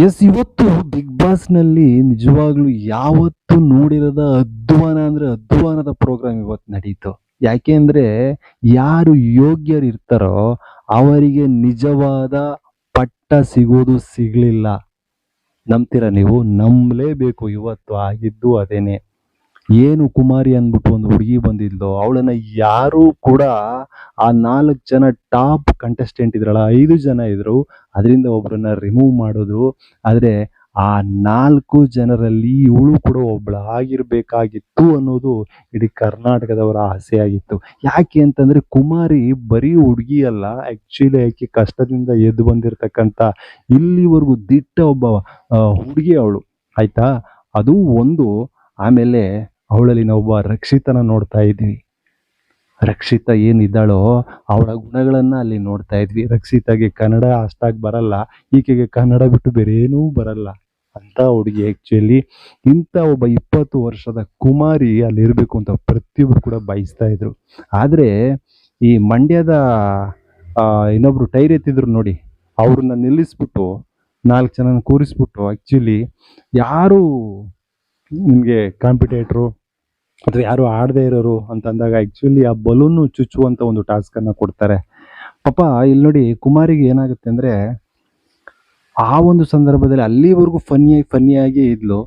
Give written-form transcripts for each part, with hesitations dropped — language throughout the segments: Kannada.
ಎಸ್, ಇವತ್ತು ಬಿಗ್ ಬಾಸ್ನಲ್ಲಿ ನಿಜವಾಗ್ಲೂ ಯಾವತ್ತು ನೋಡಿರದ ಅಧ್ವಾನ ಅಂದ್ರೆ ಅಧ್ವಾನದ ಪ್ರೋಗ್ರಾಮ್ ಇವತ್ತು ನಡೀತು. ಯಾಕೆ ಅಂದ್ರೆ ಯಾರು ಯೋಗ್ಯರು ಇರ್ತಾರೋ ಅವರಿಗೆ ನಿಜವಾದ ಪಟ್ಟ ಸಿಗೋದು ಸಿಗ್ಲಿಲ್ಲ. ನಂಬ್ತೀರಾ ನೀವು? ನಂಬಲೇಬೇಕು. ಇವತ್ತು ಆಗಿದ್ದು ಅದೇನೆ. ಏನು ಕುಮಾರಿ ಅಂದ್ಬಿಟ್ಟು ಒಂದು ಹುಡುಗಿ ಬಂದಿದ್ಲು, ಅವಳನ್ನ ಯಾರು ಕೂಡ ಆ 4 ಜನ ಟಾಪ್ ಕಂಟೆಸ್ಟೆಂಟ್ ಇದ್ರಲ್ಲ, 5 ಜನ ಇದ್ರು, ಅದರಿಂದ ಒಬ್ರನ್ನ ರಿಮೂವ್ ಮಾಡಿದ್ರು. ಆದ್ರೆ ಆ 4 ಜನರಲ್ಲಿ ಇವಳು ಕೂಡ ಒಬ್ಳ ಆಗಿರ್ಬೇಕಾಗಿತ್ತು ಅನ್ನೋದು ಇಡೀ ಕರ್ನಾಟಕದವರ ಆಸೆ ಆಗಿತ್ತು. ಯಾಕೆ ಅಂತಂದ್ರೆ ಕುಮಾರಿ ಬರೀ ಹುಡುಗಿ ಅಲ್ಲ, ಆಕ್ಚುಲಿ ಆಕೆ ಕಷ್ಟದಿಂದ ಎದ್ದು ಬಂದಿರತಕ್ಕಂತ ಇಲ್ಲಿವರೆಗೂ ದಿಟ್ಟ ಒಬ್ಬ ಹುಡುಗಿ ಅವಳು. ಆಯ್ತಾ? ಅದು ಒಂದು. ಆಮೇಲೆ ಅವಳಲ್ಲಿ ನಾವು ರಕ್ಷಿತನ ನೋಡ್ತಾ ಇದ್ವಿ. ರಕ್ಷಿತ ಏನಿದ್ದಾಳೋ ಅವಳ ಗುಣಗಳನ್ನ ಅಲ್ಲಿ ನೋಡ್ತಾ ಇದ್ವಿ. ರಕ್ಷಿತಾಗೆ ಕನ್ನಡ ಅಷ್ಟಾಗಿ ಬರಲ್ಲ, ಈಕೆಗೆ ಕನ್ನಡ ಬಿಟ್ಟು ಬೇರೆ ಏನೂ ಬರಲ್ಲ ಅಂತ ಹುಡುಗಿ. ಆಕ್ಚುಲಿ ಇಂಥ ಒಬ್ಬ 20 ವರ್ಷದ ಕುಮಾರಿ ಅಲ್ಲಿ ಇರಬೇಕು ಅಂತ ಪ್ರತಿಯೊಬ್ರು ಕೂಡ ಬಯಸ್ತಾ ಇದ್ರು. ಆದ್ರೆ ಈ ಮಂಡ್ಯದ ಇನ್ನೊಬ್ರು ಟೈರ್ ಎತ್ತಿದ್ರು ನೋಡಿ, ಅವ್ರನ್ನ ನಿಲ್ಲಿಸ್ಬಿಟ್ಟು 4 ಜನನ ಕೂರಿಸ್ಬಿಟ್ಟು ಆಕ್ಚುಲಿ ಯಾರು ನಿಮಗೆ ಕಾಂಪಿಟೇಟ್ರು ಅಥವಾ ಯಾರು ಆಡದೇ ಇರೋರು ಅಂತ ಅಂದಾಗ ಆಕ್ಚುಲಿ ಆ ಬಲೂನು ಚುಚ್ಚುವಂತ ಒಂದು ಟಾಸ್ಕ್ ಅನ್ನ ಕೊಡ್ತಾರೆ. ಪಾಪ ಇಲ್ಲಿ ನೋಡಿ, ಕುಮಾರಿಗೆ ಏನಾಗುತ್ತೆ ಅಂದ್ರೆ ಆ ಒಂದು ಸಂದರ್ಭದಲ್ಲಿ ಅಲ್ಲಿವರೆಗೂ ಫನ್ನಿಯಾಗಿ ಇದ್ಲು.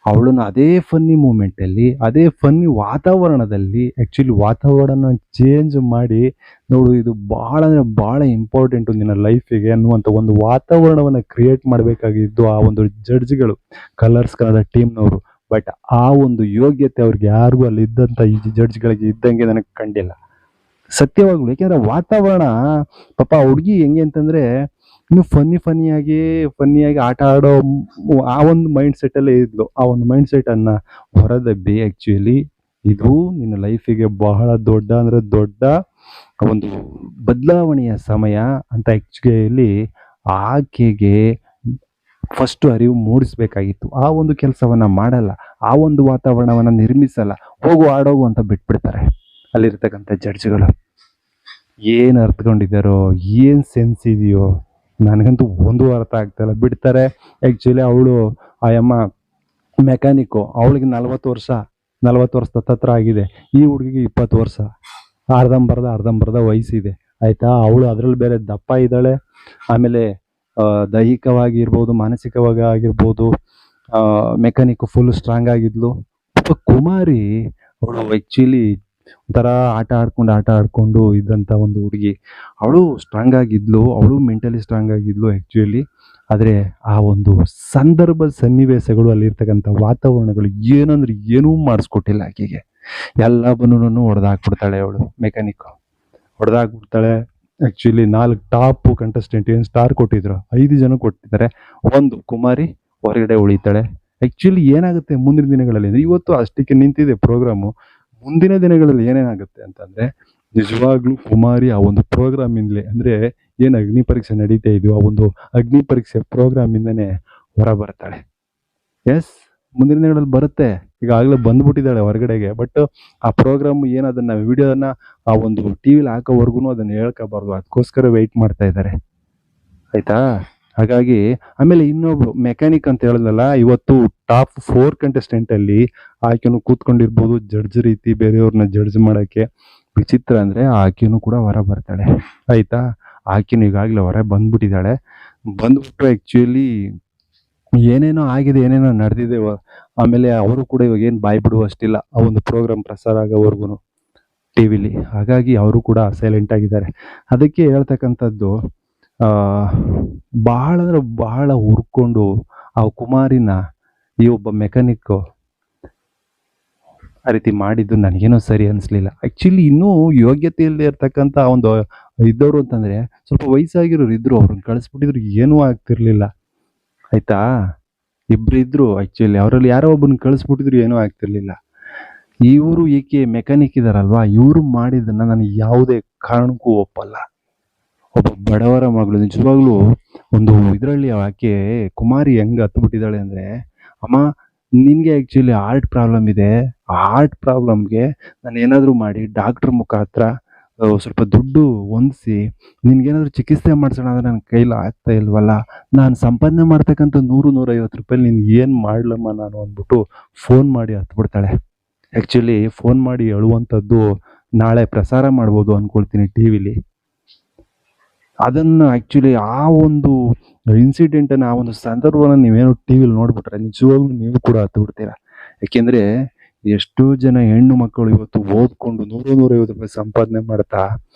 ಅವಳನ್ನ ಅದೇ ಫನ್ನಿ ಮೂಮೆಂಟ್ ಅಲ್ಲಿ, ಅದೇ ಫನ್ನಿ ವಾತಾವರಣದಲ್ಲಿ ಆಕ್ಚುಲಿ ವಾತಾವರಣ ಚೇಂಜ್ ಮಾಡಿ, ನೋಡು ಇದು ಬಹಳ ಅಂದ್ರೆ ಬಹಳ ಇಂಪಾರ್ಟೆಂಟ್ ನಿನ್ನ ಲೈಫಿಗೆ ಅನ್ನುವಂಥ ಒಂದು ವಾತಾವರಣವನ್ನ ಕ್ರಿಯೇಟ್ ಮಾಡಬೇಕಾಗಿದ್ದು ಆ ಒಂದು ಜಡ್ಜ್ಗಳು, ಕಲರ್ಸ್ ಕನ್ನಡ ಟೀಮ್ನವರು. ಬಟ್ ಆ ಒಂದು ಯೋಗ್ಯತೆ ಅವ್ರಿಗೆ ಯಾರಿಗೂ ಅಲ್ಲಿ ಇದ್ದಂಥ ಈ ಜಡ್ಜ್ಗಳಿಗೆ ಇದ್ದಂಗೆ ನನಗೆ ಕಂಡಿಲ್ಲ ಸತ್ಯವಾಗ್ಲು. ಯಾಕೆಂದ್ರೆ ವಾತಾವರಣ, ಪಾಪ ಹುಡುಗಿ ಹೆಂಗೆ ಅಂತಂದ್ರೆ ಇನ್ನು ಫನ್ನಿಯಾಗಿ ಆಟ ಆಡೋ ಆ ಒಂದು ಮೈಂಡ್ ಸೆಟ್ ಅಲ್ಲೇ ಇದ್ಲು. ಆ ಒಂದು ಮೈಂಡ್ ಸೆಟ್ ಅನ್ನ ಹೊರದಬ್ಬಿ ಆಕ್ಚುಲಿ ಇದು ನಿನ್ನ ಲೈಫಿಗೆ ಬಹಳ ದೊಡ್ಡ ಅಂದ್ರೆ ದೊಡ್ಡ ಒಂದು ಬದಲಾವಣೆಯ ಸಮಯ ಅಂತ ಆಕ್ಚುಲಿ ಆಕೆಗೆ ಫಸ್ಟ್ ಅರಿವು ಮೂಡಿಸ್ಬೇಕಾಗಿತ್ತು. ಆ ಒಂದು ಕೆಲಸವನ್ನ ಮಾಡಲ್ಲ, ಆ ಒಂದು ವಾತಾವರಣವನ್ನ ನಿರ್ಮಿಸಲ್ಲ, ಹೋಗು ಆಡೋಗು ಅಂತ ಬಿಟ್ಬಿಡ್ತಾರೆ ಅಲ್ಲಿರ್ತಕ್ಕಂಥ ಜಡ್ಜ್ಗಳು. ಏನ್ ಅರ್ಥಕೊಂಡಿದ್ದಾರೋ, ಏನ್ ಸೆನ್ಸ್ ಇದೆಯೋ ನನಗಂತೂ ಒಂದು ಅರ್ಥ ಆಗ್ತಾಯಿಲ್ಲ. ಬಿಡ್ತಾರೆ. ಆಕ್ಚುಲಿ ಅವಳು ಆ ಅಮ್ಮ ಮೆಕ್ಯಾನಿಕ್ಕು, ಅವಳಿಗೆ 40 ವರ್ಷದ ಹತ್ರ ಆಗಿದೆ. ಈ ಹುಡುಗಿಗೆ 20 ವರ್ಷ, ಅರ್ಧಂಬರ್ಧ ವಯಸ್ಸಿದೆ. ಆಯ್ತಾ? ಅವಳು ಅದ್ರಲ್ಲಿ ಬೇರೆ ದಪ್ಪ ಇದ್ದಾಳೆ. ಆಮೇಲೆ ದೈಹಿಕವಾಗಿ ಇರ್ಬೋದು, ಮಾನಸಿಕವಾಗಿ ಆಗಿರ್ಬೋದು, ಮೆಕ್ಯಾನಿಕ್ ಫುಲ್ ಸ್ಟ್ರಾಂಗ್ ಆಗಿದ್ಲು. ಕುಮಾರಿ ಅವಳು ಆಕ್ಚುಲಿ ಒಂಥರ ಆಟ ಆಡ್ಕೊಂಡು ಇದ್ದಂಥ ಒಂದು ಹುಡುಗಿ. ಅವಳು ಸ್ಟ್ರಾಂಗ್ ಆಗಿದ್ಲು, ಅವಳು ಮೆಂಟಲಿ ಸ್ಟ್ರಾಂಗ್ ಆಗಿದ್ಲು ಆಕ್ಚುಲಿ. ಆದರೆ ಆ ಒಂದು ಸನ್ನಿವೇಶಗಳು, ಅಲ್ಲಿರ್ತಕ್ಕಂಥ ವಾತಾವರಣಗಳು ಏನಂದ್ರೆ ಏನೂ ಮಾಡಿಸ್ಕೊಟ್ಟಿಲ್ಲ ಆಕೆಗೆ. ಎಲ್ಲವನ್ನೂ ಹೊಡೆದಾಕ್ಬಿಡ್ತಾಳೆ ಅವಳು. ಮೆಕ್ಯಾನಿಕ್ ಹೊಡೆದಾಕ್ಬಿಡ್ತಾಳೆ. ಆಕ್ಚುಲಿ 4 ಟಾಪ್ ಕಂಟೆಸ್ಟೆಂಟ್ ಏನು ಸ್ಟಾರ್ ಕೊಟ್ಟಿದ್ರು, 5 ಜನ ಕೊಟ್ಟಿದ್ದಾರೆ. ಒಂದು ಕುಮಾರಿ ಹೊರಗಡೆ ಉಳಿತಾಳೆ. ಆಕ್ಚುಲಿ ಏನಾಗುತ್ತೆ ಮುಂದಿನ ದಿನಗಳಲ್ಲಿ ಅಂದ್ರೆ, ಇವತ್ತು ಅಷ್ಟಕ್ಕೆ ನಿಂತಿದೆ ಪ್ರೋಗ್ರಾಮು. ಮುಂದಿನ ದಿನಗಳಲ್ಲಿ ಏನೇನಾಗುತ್ತೆ ಅಂತಂದ್ರೆ, ನಿಜವಾಗ್ಲೂ ಕುಮಾರಿ ಆ ಒಂದು ಪ್ರೋಗ್ರಾಮ್ ಇಂದಲೇ, ಅಂದ್ರೆ ಏನು ಅಗ್ನಿ ಪರೀಕ್ಷೆ ನಡೀತಾ ಇದೆಯೋ ಆ ಒಂದು ಅಗ್ನಿ ಪರೀಕ್ಷೆ ಪ್ರೋಗ್ರಾಮ್ ಇಂದನೇ ಹೊರ ಬರ್ತಾಳೆ. ಎಸ್, ಮುಂದಿನ ದಿನಗಳಲ್ಲಿ ಬರುತ್ತೆ. ಈಗಾಗಲೇ ಬಂದ್ಬಿಟ್ಟಿದ್ದಾಳೆ ಹೊರಗಡೆಗೆ. ಬಟ್ ಆ ಪ್ರೋಗ್ರಾಮ್ ಏನದನ್ನ ವಿಡಿಯೋನ ಆ ಒಂದು ಟಿವಿಲಿ ಹಾಕೋವರೆಗೂ ಅದನ್ನ ಹೇಳ್ಕೋಬಾರ್ದು, ಅದಕ್ಕೋಸ್ಕರ ವೆಯ್ಟ್ ಮಾಡ್ತಾ ಇದ್ದಾರೆ. ಆಯ್ತಾ? ಹಾಗಾಗಿ ಆಮೇಲೆ ಇನ್ನೊಬ್ರು ಮೆಕ್ಯಾನಿಕ್ ಅಂತ ಹೇಳಿದ್ನಲ್ಲ, ಇವತ್ತು ಟಾಪ್ 4 ಕಂಟೆಸ್ಟೆಂಟ್ ಅಲ್ಲಿ ಆಕೆನು ಕೂತ್ಕೊಂಡಿರ್ಬೋದು ಜಡ್ಜ್ ರೀತಿ ಬೇರೆಯವ್ರನ್ನ ಜಡ್ಜ್ ಮಾಡಕ್ಕೆ. ವಿಚಿತ್ರ ಅಂದ್ರೆ ಆಕೆನು ಕೂಡ ಹೊರ ಬರ್ತಾಳೆ. ಆಯ್ತಾ? ಆಕೆನು ಈಗಾಗಲೇ ಹೊರ ಬಂದ್ಬಿಟ್ಟಿದ್ದಾಳೆ. ಬಂದ್ಬಿಟ್ಟು ಆಕ್ಚುಲಿ ಏನೇನೋ ಆಗಿದೆ, ಏನೇನೋ ನಡೆದಿದೆ. ಆಮೇಲೆ ಅವರು ಕೂಡ ಇವಾಗ ಏನು ಬಾಯ್ ಬಿಡುವಷ್ಟಿಲ್ಲ ಆ ಒಂದು ಪ್ರೋಗ್ರಾಮ್ ಪ್ರಸಾರ ಆಗೋವರೆಗೂ ಟಿವಿಲಿ. ಹಾಗಾಗಿ ಅವರು ಕೂಡ ಸೈಲೆಂಟ್ ಆಗಿದ್ದಾರೆ. ಅದಕ್ಕೆ ಹೇಳ್ತಕ್ಕಂಥದ್ದು, ಬಹಳ ಅಂದ್ರೆ ಬಹಳ ಹುರ್ಕೊಂಡು ಆ ಕುಮಾರಿನ ಈ ಒಬ್ಬ ಮೆಕ್ಯಾನಿಕ್ ಆ ರೀತಿ ಮಾಡಿದ್ದು ನನಗೇನೋ ಸರಿ ಅನಿಸ್ಲಿಲ್ಲ. ಆಕ್ಚುಲಿ ಇನ್ನೂ ಯೋಗ್ಯತೆ ಇಲ್ಲದೆ ಇರ್ತಕ್ಕಂಥ ಒಂದು ಇದ್ದವರು ಅಂತಂದ್ರೆ, ಸ್ವಲ್ಪ ವಯಸ್ಸಾಗಿರೋರು ಇದ್ರು, ಅವ್ರನ್ನ ಕಳಿಸ್ಬಿಟ್ಟಿದ್ರು ಏನೂ ಆಗ್ತಿರ್ಲಿಲ್ಲ. ಆಯ್ತಾ? ಇಬ್ರು ಇದ್ರು ಆಕ್ಚುಲಿ, ಅವರಲ್ಲಿ ಯಾರೋ ಒಬ್ಬನ ಕಳಿಸ್ಬಿಟ್ಟಿದ್ರು ಏನೂ ಆಗ್ತಿರ್ಲಿಲ್ಲ. ಇವರು ಈಕೆ ಮೆಕ್ಯಾನಿಕ್ ಇದಾರಲ್ವಾ, ಇವರು ಮಾಡಿದ್ದನ್ನ ನಾನು ಯಾವುದೇ ಕಾರಣಕ್ಕೂ ಒಪ್ಪಲ್ಲ. ಒಬ್ಬ ಬಡವರ ಮಗಳು ನಿಜವಾಗ್ಲೂ ಒಂದು ಇದರಲ್ಲಿ ಆಕೆ ಕುಮಾರಿ ಹೆಂಗ್ ಹತ್ಬಿಟ್ಟಿದ್ದಾಳೆ ಅಂದ್ರೆ, ಅಮ್ಮ ನಿನ್ಗೆ ಆಕ್ಚುಲಿ ಹಾರ್ಟ್ ಪ್ರಾಬ್ಲಮ್ ಇದೆ, ಆ ಹಾರ್ಟ್ ಪ್ರಾಬ್ಲಮ್ಗೆ ನಾನು ಏನಾದರೂ ಮಾಡಿ ಡಾಕ್ಟರ್ ಮುಖಾಂತರ ಸ್ವಲ್ಪ ದುಡ್ಡು ಹೊಂದಿಸಿ ನಿನ್ಗೇನಾದ್ರು ಚಿಕಿತ್ಸೆ ಮಾಡಿಸೋಣ ಅಂದ್ರೆ ನನ್ನ ಕೈಲಿ ಆಗ್ತಾ ಇಲ್ವಲ್ಲ, ನಾನು ಸಂಪಾದನೆ ಮಾಡ್ತಕ್ಕಂಥ 100-150 ರೂಪಾಯಿ ನಿನ್ಗೆ ಏನು ಮಾಡ್ಲಮ್ಮ ನಾನು ಅಂದ್ಬಿಟ್ಟು ಫೋನ್ ಮಾಡಿ ಹತ್ಬಿಡ್ತಾಳೆ. ಆ್ಯಕ್ಚುಲಿ ಫೋನ್ ಮಾಡಿ ಅಳುವಂಥದ್ದು ನಾಳೆ ಪ್ರಸಾರ ಮಾಡ್ಬೋದು ಅಂದ್ಕೊಳ್ತೀನಿ ಟಿ ವಿಲಿ. ಅದನ್ನು ಆ್ಯಕ್ಚುಲಿ ಆ ಒಂದು ಇನ್ಸಿಡೆಂಟನ್ನು, ಆ ಒಂದು ಸಂದರ್ಭವನ್ನು ನೀವೇನೋ ಟಿ ವಿಲಿ ನೋಡ್ಬಿಟ್ರೆ ನಿಜವಾಗ್ಲೂ ನೀವು ಕೂಡ ಹತ್ಬಿಡ್ತೀರ. ಯಾಕೆಂದರೆ ಎಷ್ಟೋ ಜನ ಹೆಣ್ಣು ಮಕ್ಕಳು ಇವತ್ತು ಓದ್ಕೊಂಡು 100-150 ರೂಪಾಯಿ ಸಂಪಾದನೆ ಮಾಡ್ತಾ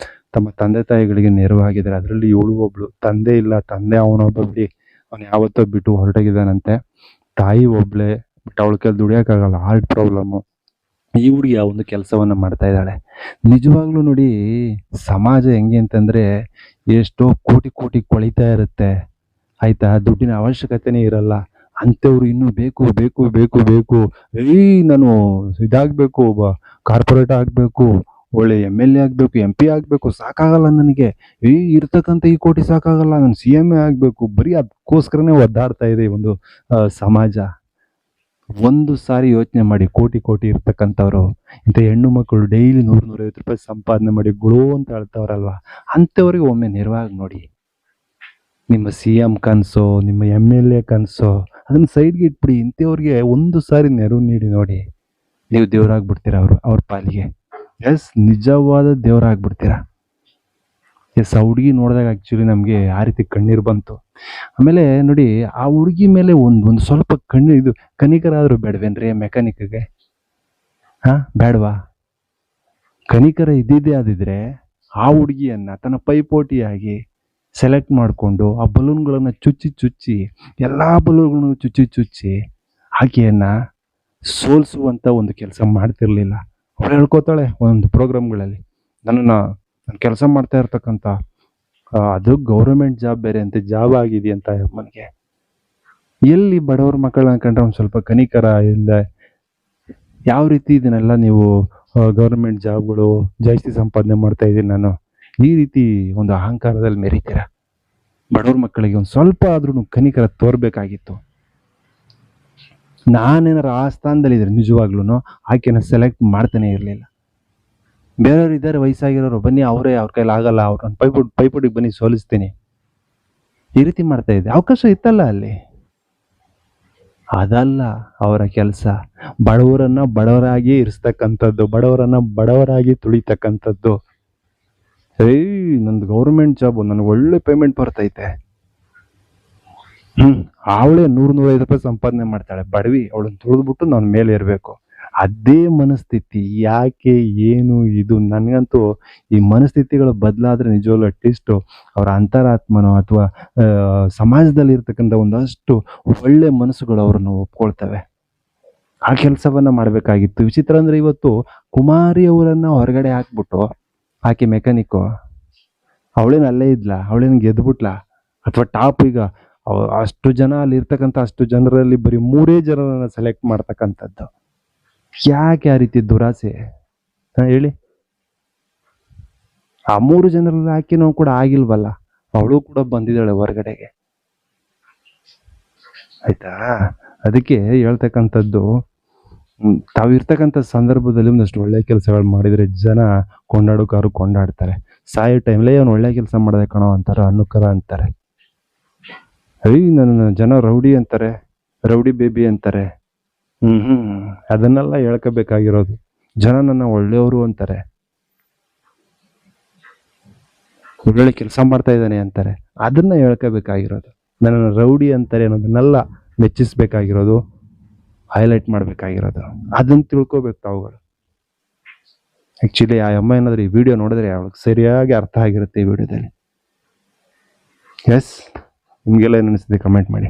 ತಮ್ಮ ತಂದೆ ತಾಯಿಗಳಿಗೆ ನೆರವಾಗಿದ್ದಾರೆ. ಅದರಲ್ಲಿ ಇವಳು ಒಬ್ಳು. ತಂದೆ ಇಲ್ಲ, ತಂದೆ ಅವನೊಬ್ಬ ಬಿಡಿ, ಅವನು ಯಾವತ್ತೋ ಬಿಟ್ಟು ಹೊರಟೋಗಿದ್ದಾನಂತೆ. ತಾಯಿ ಒಬ್ಳೆ, ಬಟ್ ಅವಳ ಕೈಲಿ ದುಡಿಯೋಕ್ಕಾಗಲ್ಲ, ಹಾರ್ಟ್ ಪ್ರಾಬ್ಲಮ್ಮು. ಈ ಹುಡುಗಿ ಆ ಒಂದು ಕೆಲಸವನ್ನು ಮಾಡ್ತಾ ಇದ್ದಾಳೆ. ನಿಜವಾಗ್ಲೂ ನೋಡಿ, ಸಮಾಜ ಹೆಂಗೆ ಅಂತಂದರೆ ಎಷ್ಟೋ ಕೋಟಿ ಕೋಟಿ ಕೊಳಿತಾ ಇರುತ್ತೆ ಆಯಿತಾ, ದುಡ್ಡಿನ ಅವಶ್ಯಕತೆನೇ ಇರಲ್ಲ. ಅಂಥವ್ರು ಇನ್ನೂ ಬೇಕು ಬೇಕು ಬೇಕು ಬೇಕು, ನಾನು ಇದಾಗಬೇಕು, ಒಬ್ಬ ಕಾರ್ಪೊರೇಟ್ ಆಗಬೇಕು, ಒಳ್ಳೆ MLA ಆಗಬೇಕು, MP ಆಗಬೇಕು, ಸಾಕಾಗಲ್ಲ ನನಗೆ, ಇರ್ತಕ್ಕಂಥ ಈ ಕೋಟಿ ಸಾಕಾಗಲ್ಲ, ನಾನು CM ಆಗಬೇಕು, ಬರೀ ಅದಕ್ಕೋಸ್ಕರನೇ ಒದ್ದಾಡ್ತಾ ಇದೆ ಈ ಒಂದು ಸಮಾಜ. ಒಂದು ಸಾರಿ ಯೋಚನೆ ಮಾಡಿ, ಕೋಟಿ ಕೋಟಿ ಇರ್ತಕ್ಕಂಥವ್ರು ಇಂಥ ಹೆಣ್ಣು ಮಕ್ಕಳು ಡೈಲಿ 100-150 ರೂಪಾಯಿ ಸಂಪಾದನೆ ಮಾಡಿ ಗುಳು ಅಂತ ಹೇಳ್ತವ್ರಲ್ವ, ಅಂಥವ್ರಿಗೆ ಒಮ್ಮೆ ನೆರವಾಗಿ ನೋಡಿ. ನಿಮ್ಮ CM ಕನಸು, ನಿಮ್ಮ MLA ಕನಸು, ಅದನ್ನು ಸೈಡ್ಗೆ ಇಟ್ಬಿಡಿ. ಇಂಥವ್ರಿಗೆ ಒಂದು ಸಾರಿ ನೆರವು ನೀಡಿ ನೋಡಿ, ನೀವು ದೇವರಾಗ್ಬಿಡ್ತೀರ ಅವ್ರ ಪಾಲಿಗೆ. ಎಸ್, ನಿಜವಾದ ದೇವರಾಗ್ಬಿಡ್ತೀರ. ಎಸ್, ಆ ಹುಡುಗಿ ನೋಡಿದಾಗ ಆ್ಯಕ್ಚುಲಿ ನಮಗೆ ಆ ರೀತಿ ಕಣ್ಣೀರು ಬಂತು. ಆಮೇಲೆ ನೋಡಿ, ಆ ಹುಡುಗಿ ಮೇಲೆ ಒಂದು ಸ್ವಲ್ಪ ಇದು ಕನಿಕರ ಆದರೂ ಬೇಡವೇನ್ರಿ ಮೆಕ್ಯಾನಿಕ್ಗೆ? ಬೇಡವಾ? ಕನಿಕರ ಇದ್ದಿದ್ದೇ ಆದಿದ್ರೆ ಆ ಹುಡುಗಿಯನ್ನು ತನ್ನ ಪೈಪೋಟಿಯಾಗಿ ಸೆಲೆಕ್ಟ್ ಮಾಡಿಕೊಂಡು ಆ ಬಲೂನ್ಗಳನ್ನು ಚುಚ್ಚಿ ಎಲ್ಲ ಬಲೂನ್ಗಳನ್ನು ಚುಚ್ಚಿ ಆಕೆಯನ್ನು ಸೋಲಿಸುವಂಥ ಒಂದು ಕೆಲಸ ಮಾಡ್ತಿರ್ಲಿಲ್ಲ. ಅವಳು ಹೇಳ್ಕೊತಾಳೆ ಒಂದು ಪ್ರೋಗ್ರಾಮ್ಗಳಲ್ಲಿ, ನಾನು ಕೆಲಸ ಮಾಡ್ತಾ ಇರ್ತಕ್ಕಂಥ ಅದು ಗೌರ್ಮೆಂಟ್ ಜಾಬ್ ಬೇರೆ ಅಂತ ಜಾಬ್ ಆಗಿದೆಯಂತ ಅಮ್ಮನಿಗೆ. ಎಲ್ಲಿ ಬಡವ್ರ ಮಕ್ಕಳನ್ನ ಕಂಡ್ರೆ ಒಂದು ಸ್ವಲ್ಪ ಕನಿಕರ ಇಲ್ಲ. ಯಾವ ರೀತಿ ಇದನ್ನೆಲ್ಲ ನೀವು ಗೌರ್ಮೆಂಟ್ ಜಾಬ್ಗಳು ಜಾಸ್ತಿ ಸಂಪಾದನೆ ಮಾಡ್ತಾ ಇದ್ದೀನಿ ನಾನು, ಈ ರೀತಿ ಒಂದು ಅಹಂಕಾರದಲ್ಲಿ ಮೆರಿತೀರ. ಬಡವ್ರ ಮಕ್ಕಳಿಗೆ ಒಂದು ಸ್ವಲ್ಪ ಆದ್ರೂ ಕನಿಕರ ತೋರ್ಬೇಕಾಗಿತ್ತು. ನಾನೇನಾರು ಆ ಸ್ಥಾನದಲ್ಲಿದ್ರೆ ನಿಜವಾಗ್ಲೂ ಆಕೆನ ಸೆಲೆಕ್ಟ್ ಮಾಡ್ತಾನೆ ಇರಲಿಲ್ಲ. ಬೇರೆಯವ್ರು ಇದ್ದಾರೆ ವಯಸ್ಸಾಗಿರೋರು, ಬನ್ನಿ ಅವ್ರ ಕೈಲಿ ಆಗಲ್ಲ, ಅವ್ರನ್ನ ಪೈಪೋಟಿಗೆ ಬನ್ನಿ ಸೋಲಿಸ್ತೀನಿ, ಈ ರೀತಿ ಮಾಡ್ತಾ ಇದ್ದೆ. ಅವಕಾಶ ಇತ್ತಲ್ಲ ಅಲ್ಲಿ. ಅದಲ್ಲ ಅವರ ಕೆಲಸ. ಬಡವರನ್ನ ಬಡವರಾಗಿ ಇರಿಸ್ತಕ್ಕಂಥದ್ದು, ಬಡವರನ್ನ ಬಡವರಾಗಿ ತುಳಿತಕ್ಕಂಥದ್ದು. ನಂದು ಗೌರ್ಮೆಂಟ್ ಜಾಬು, ನನಗೆ ಒಳ್ಳೆ ಪೇಮೆಂಟ್ ಬರ್ತೈತೆ, ಅವಳೇ 100-150 ರೂಪಾಯಿ ಸಂಪಾದನೆ ಮಾಡ್ತಾಳೆ, ಬಡವಿ, ಅವಳನ್ನ ತುಳಿದ್ಬಿಟ್ಟು ನಾನು ಮೇಲೆ ಇರಬೇಕು. ಅದೇ ಮನಸ್ಥಿತಿ. ಯಾಕೆ, ಏನು ಇದು? ನನಗಂತೂ ಈ ಮನಸ್ಥಿತಿಗಳು ಬದಲಾದ್ರೆ ನಿಜವಲ್ಲೂ ಅಟ್ಲೀಸ್ಟ್ ಅವರ ಅಂತರಾತ್ಮನೋ ಅಥವಾ ಸಮಾಜದಲ್ಲಿ ಇರ್ತಕ್ಕಂಥ ಒಂದಷ್ಟು ಒಳ್ಳೆ ಮನಸ್ಸುಗಳು ಅವ್ರನ್ನ ಒಪ್ಕೊಳ್ತವೆ. ಆ ಕೆಲಸವನ್ನ ಮಾಡಬೇಕಾಗಿತ್ತು. ವಿಚಿತ್ರ ಅಂದ್ರೆ ಇವತ್ತು ಕುಮಾರಿ ಅವರನ್ನ ಹೊರಗಡೆ ಹಾಕ್ಬಿಟ್ಟು ಆಕೆ ಮೆಕ್ಯಾನಿಕ್ಕು, ಅವಳೇನು ಅಲ್ಲೇ ಇದ್ಲ, ಅವಳೇನು ಗೆದ್ಬಿಟ್ಲ ಅಥವಾ ಟಾಪ್? ಈಗ ಅಷ್ಟು ಜನ ಅಲ್ಲಿ ಇರ್ತಕ್ಕಂಥ ಅಷ್ಟು ಜನರಲ್ಲಿ ಬರೀ 3 ಜನರನ್ನ ಸೆಲೆಕ್ಟ್ ಮಾಡ್ತಕ್ಕಂಥದ್ದು. ಯಾಕೆ ಆ ರೀತಿ ದುರಾಸೆ ಹೇಳಿ? ಆ 3 ಜನರಲ್ಲಿ ಆಕೆ ನಾವು ಕೂಡ ಆಗಿಲ್ವಲ್ಲ, ಅವಳು ಕೂಡ ಬಂದಿದ್ದಾಳೆ ಹೊರಗಡೆಗೆ, ಆಯ್ತಾ? ಅದಕ್ಕೆ ಹೇಳ್ತಕ್ಕಂಥದ್ದು, ತಾವಿರ್ತಕ್ಕಂಥ ಸಂದರ್ಭದಲ್ಲಿ ಒಂದಷ್ಟು ಒಳ್ಳೆ ಕೆಲಸಗಳು ಮಾಡಿದರೆ ಜನ ಕೊಂಡಾಡೋಕಾರು ಕೊಂಡಾಡ್ತಾರೆ. ಸಾಯೋ ಟೈಮ್ಲೇ ಅವ್ನು ಒಳ್ಳೆ ಕೆಲಸ ಮಾಡದೆ ಕಣೋ ಅಂತಾರೆ, ಅನ್ನುಕರ ಅಂತಾರೆ. ನನ್ನ ಜನ ರೌಡಿ ಅಂತಾರೆ, ರೌಡಿ ಬೇಬಿ ಅಂತಾರೆ. ಅದನ್ನೆಲ್ಲ ಹೇಳ್ಕೋಬೇಕಾಗಿರೋದು. ಜನ ನನ್ನ ಒಳ್ಳೆಯವರು ಅಂತಾರೆ, ಒಳ್ಳೆ ಕೆಲಸ ಮಾಡ್ತಾ ಇದ್ದಾನೆ ಅಂತಾರೆ, ಅದನ್ನ ಹೇಳ್ಕೋಬೇಕಾಗಿರೋದು. ನನ್ನನ್ನು ರೌಡಿ ಅಂತಾರೆ ಅನ್ನೋದನ್ನೆಲ್ಲ ಮೆಚ್ಚಿಸ್ಬೇಕಾಗಿರೋದು, ಹೈಲೈಟ್ ಮಾಡಬೇಕಾಗಿರೋದು. ಅದನ್ನ ತಿಳ್ಕೊಬೇಕು ತಾವುಗಳು. ಆ್ಯಕ್ಚುಲಿ ಆ ಅಮ್ಮ ಏನಾದರೂ ಈ ವಿಡಿಯೋ ನೋಡಿದ್ರೆ ಅವಳಿಗೆ ಸರಿಯಾಗಿ ಅರ್ಥ ಆಗಿರುತ್ತೆ ಈ ವಿಡಿಯೋದಲ್ಲಿ. ಎಸ್, ನಿಮಗೆಲ್ಲ ಏನು ಅನಿಸುತ್ತೆ ಕಮೆಂಟ್ ಮಾಡಿ.